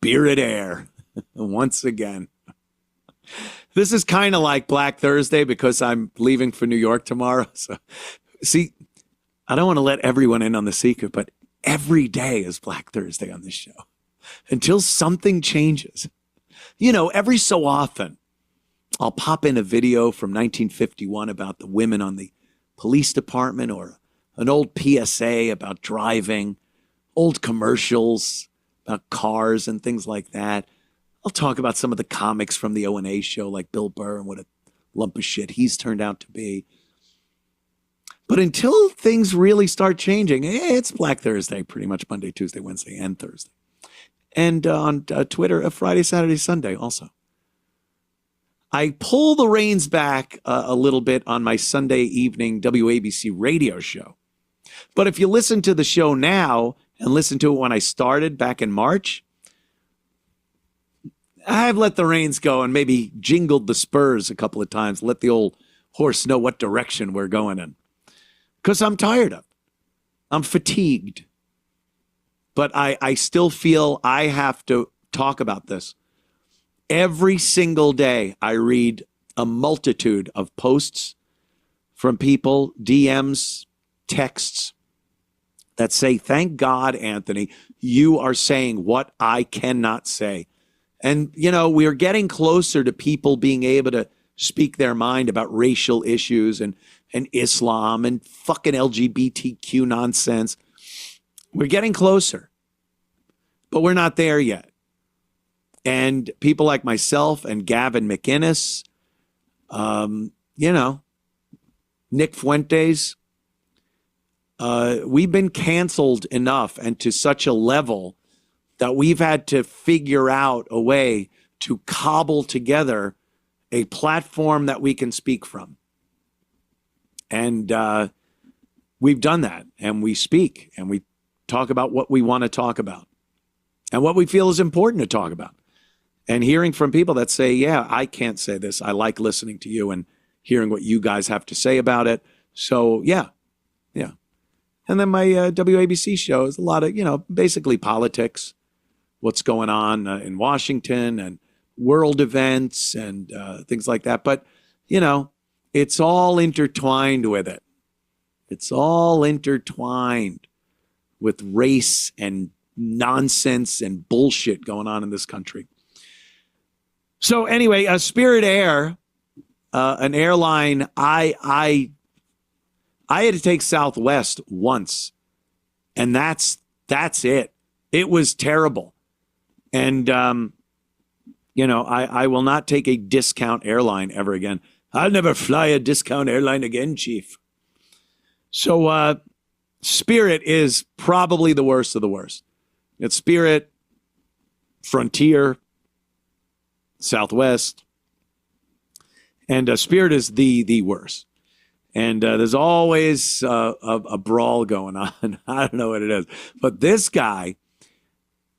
Spirit Air once again. This is kind of like Black Thursday because I'm leaving for New York tomorrow. So, see, I don't want to let everyone in on the secret, but every day is Black Thursday on this show until something changes. You know, every so often, I'll pop in a video from 1951 about the women on the police department or an old PSA about driving, old commercials about cars and things like that. I'll talk about some of the comics from the O&A show like Bill Burr and what a lump of shit he's turned out to be. But until things really start changing, it's Black Thursday, pretty much Monday, Tuesday, Wednesday, and Thursday. And on Twitter, Friday, Saturday, Sunday also. I pull the reins back a little bit on my Sunday evening WABC radio show. But if you listen to the show now and listen to it when I started back in March, I've let the reins go and maybe jingled the spurs a couple of times, let the old horse know what direction we're going in. Because I'm tired of it. I'm fatigued. But I still feel I have to talk about this. Every single day I read a multitude of posts from people, DMs, texts that say, thank God, Anthony, you are saying what I cannot say. And, you know, we're getting closer to people being able to speak their mind about racial issues and Islam and fucking LGBTQ nonsense. We're getting closer, but we're not there yet. And people like myself and Gavin McInnes, you know, Nick Fuentes, we've been canceled enough and to such a level that we've had to figure out a way to cobble together a platform that we can speak from. And we've done that, and we speak, and we talk about what we want to talk about and what we feel is important to talk about. And hearing from people that say, yeah, I can't say this. I like listening to you and hearing what you guys have to say about it. So, yeah. And then my WABC show is a lot of, you know, basically politics, what's going on in Washington and world events and things like that. But, you know, it's all intertwined with it. It's all intertwined with race and nonsense and bullshit going on in this country. So anyway, Spirit Air, an airline, I had to take Southwest once, and that's it. It was terrible. And, you know, I will not take a discount airline ever again. I'll never fly a discount airline again, Chief. So Spirit is probably the worst of the worst. It's Spirit, Frontier, Southwest, and Spirit is the worst. And there's always a brawl going on. I don't know what it is. But this guy,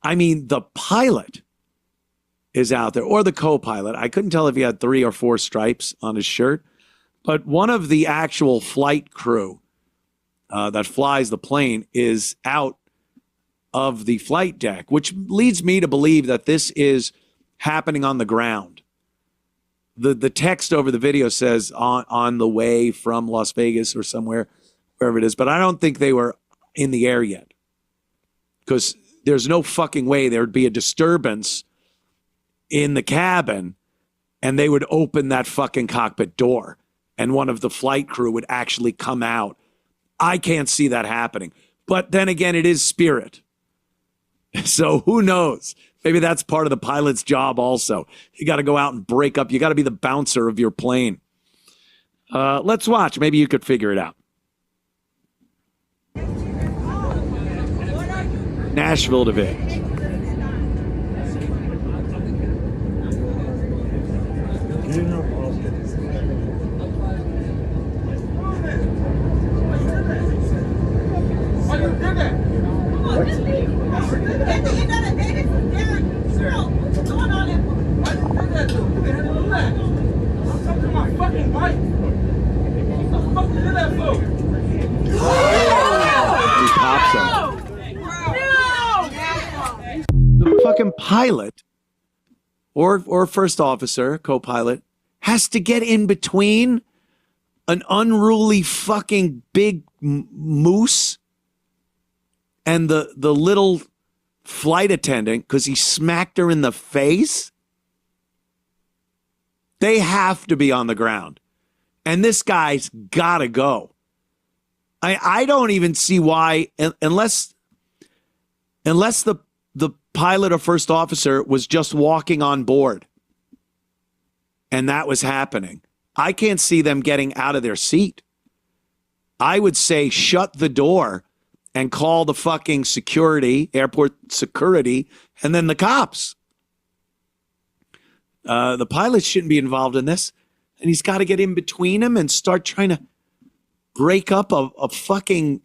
I mean, the pilot is out there, or the co-pilot. I couldn't tell if he had 3 or 4 stripes on his shirt. But one of the actual flight crew that flies the plane is out of the flight deck, which leads me to believe that this is happening on the ground. The text over the video says on the way from Las Vegas or somewhere, wherever it is. But I don't think they were in the air yet, because there's no fucking way there would be a disturbance in the cabin and they would open that fucking cockpit door and one of the flight crew would actually come out. I can't see that happening. But then again, it is Spirit. So who knows? Maybe that's part of the pilot's job also. You got to go out and break up. You got to be the bouncer of your plane. Let's watch. Maybe you could figure it out. Nashville to Vegas. fucking pilot or first officer, co-pilot, has to get in between an unruly fucking big moose and the little flight attendant because he smacked her in the face? They have to be on the ground. And this guy's got to go. I don't even see why, unless the pilot or first officer was just walking on board and that was happening. I can't see them getting out of their seat. I would say shut the door and call the fucking security, airport security, and then the cops. The pilot shouldn't be involved in this. And he's got to get in between them and start trying to break up a fucking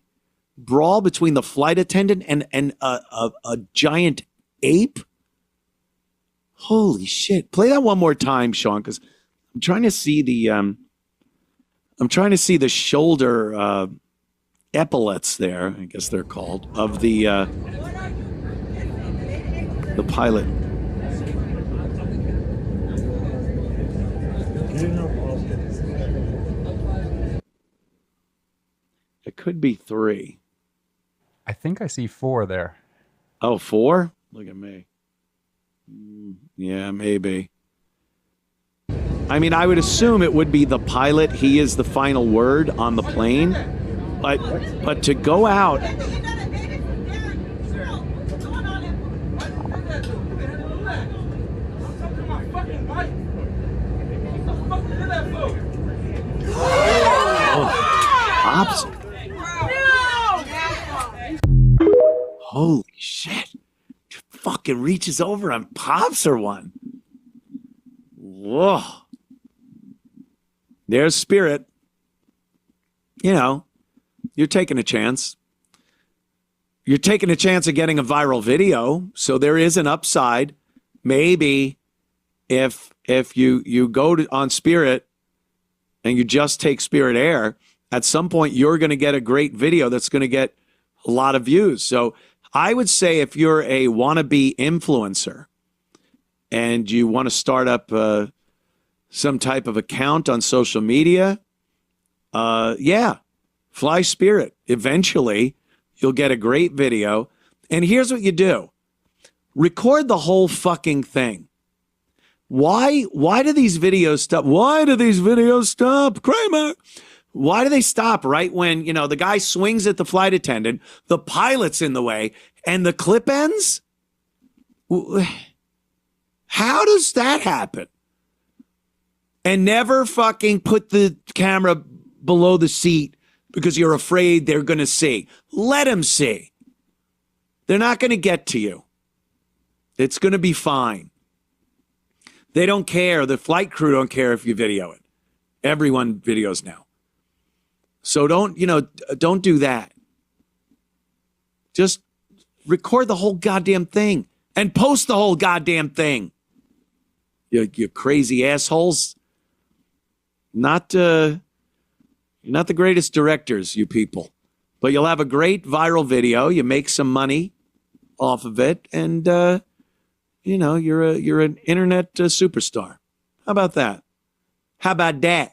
brawl between the flight attendant and a giant ape. Holy shit. Play that one more time, Sean, because I'm trying to see the shoulder epaulets there, I guess they're called, of the pilot. It could be 3. I think I see 4 there. Oh, 4? Look at me. Yeah, maybe. I mean, I would assume it would be the pilot. He is the final word on the plane. But to go out... Pops. Holy shit. Fucking reaches over and pops her one. Whoa. There's Spirit. You know, you're taking a chance. You're taking a chance of getting a viral video. So there is an upside. Maybe if you go on Spirit and you just take Spirit Air, at some point you're going to get a great video that's going to get a lot of views. So I would say if you're a wannabe influencer and you want to start up some type of account on social media, fly Spirit. Eventually you'll get a great video. And here's what you do. Record the whole fucking thing. Why do these videos stop? Why do these videos stop, Kramer? Why do they stop right when, you know, the guy swings at the flight attendant, the pilot's in the way, and the clip ends? How does that happen? And never fucking put the camera below the seat because you're afraid they're going to see. Let them see. They're not going to get to you. It's going to be fine. They don't care. The flight crew don't care if you video it. Everyone videos now. So don't do that. Just record the whole goddamn thing and post the whole goddamn thing. You crazy assholes. You're not the greatest directors, you people. But you'll have a great viral video. You make some money off of it. And, you're an internet superstar. How about that? How about that?